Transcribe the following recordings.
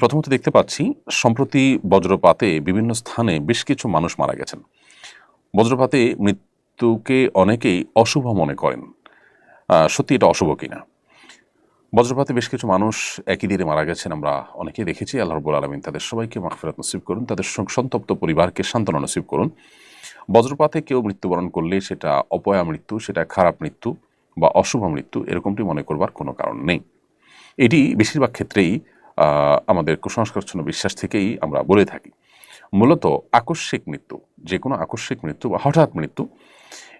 প্রথমত দেখতে পাচ্ছি সম্প্রতি বজ্রপাতে বিভিন্ন স্থানে বেশ কিছু মানুষ মারা গেছেন। বজ্রপাতে মৃত্যুকে অনেকেই অশুভ মনে করেন। সত্যি এটা অশুভ কিনা? বজ্রপাতে বেশ কিছু মানুষ একই দিনে মারা গেছেন, আমরা অনেকেই দেখেছি। আল্লাহ রাব্বুল আলামিন তাদের সবাইকে মাগফিরাত নসিব করুন, তাদের সন্তপ্ত পরিবারকে সান্ত্বনা নসিব করুন। বজ্রপাতে কেউ মৃত্যুবরণ করলে সেটা অপয়া মৃত্যু, সেটা খারাপ মৃত্যু বা অশুভ মৃত্যু এরকমটি মনে করবার কোনো কারণ নেই। এটি বেশিরভাগ ক্ষেত্রেই আমাদের কুসংস্কারচ্ছন্ন বিশ্বাস থেকেই আমরা বলে থাকি। মূলত আকস্মিক মৃত্যু, যে কোনো আকস্মিক মৃত্যু বা হঠাৎ মৃত্যু,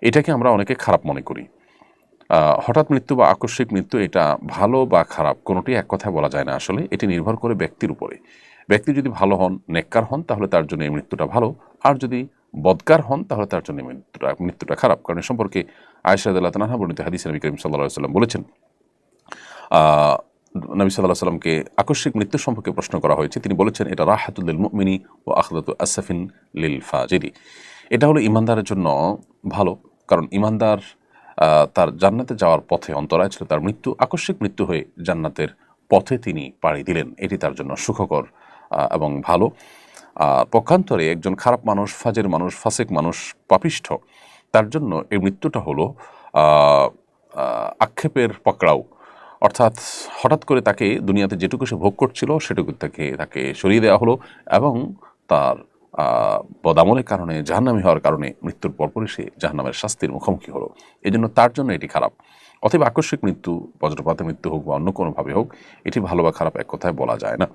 এটাকে আমরা অনেকে খারাপ মনে করি। হঠাৎ মৃত্যু বা আকস্মিক মৃত্যু এটা ভালো বা খারাপ কোনোটি এক কথায় বলা যায় না আসলে। এটি নির্ভর করে ব্যক্তির উপরে। ব্যক্তি যদি ভালো হন, নেককার হন, তাহলে তার জন্য এই মৃত্যুটা ভালো। আর যদি বদকার হন, তাহলে তার জন্য এই মৃত্যুটা খারাপ। কারণ এ সম্পর্কে আয়েশা রাদিয়াল্লাহু তাআলা আনহা বর্ণিত হাদিসে নবী করিম সাল্লাল্লাহু আলাইহি ওয়াসাল্লাম বলেছেন, আ নবী সাল্লাল্লাহু আলাইহি ওয়াসাল্লামকে আকস্মিক মৃত্যু সম্পর্কে প্রশ্ন করা হয়েছে। তিনি বলেছেন, এটা রাহাতুল লিল মুমিনি ওয়া আখদাতু আসফিন লিল ফাজিরি। এটা হলো ঈমানদারের জন্য ভালো। কারণ ঈমানদার তার জান্নাতে যাওয়ার পথে অন্তরায় ছিল তার মৃত্যু। আকস্মিক মৃত্যু হয়ে জান্নাতের পথে তিনি পাড়ি দিলেন। এটি তার জন্য সুখকর এবং ভালো। পক্ষান্তরে একজন খারাপ মানুষ, ফাজের মানুষ, ফাসেক মানুষ, পাপিষ্ঠ, তার জন্য এই মৃত্যুটা হলো আ আ আক্ষেপের পাকড়াও। অর্থাৎ হঠাৎ করে তাকে দুনিয়াতে যেটুকু সে ভোগ করছিল সেটুকু তাকে সরিয়ে দেওয়া হলো এবং তার বদামলের কারণে, জাহান্নামী হওয়ার কারণে মৃত্যুর পরপরই সে জাহান্নামের শাস্তির মুখোমুখি হলো। এজন্য তার জন্য এটি খারাপ। অতএব আকস্মিক মৃত্যু, বজ্রপাতে মৃত্যু হোক বা অন্য কোনোভাবে হোক, এটি ভালো বা খারাপ এক কথায় বলা যায় না।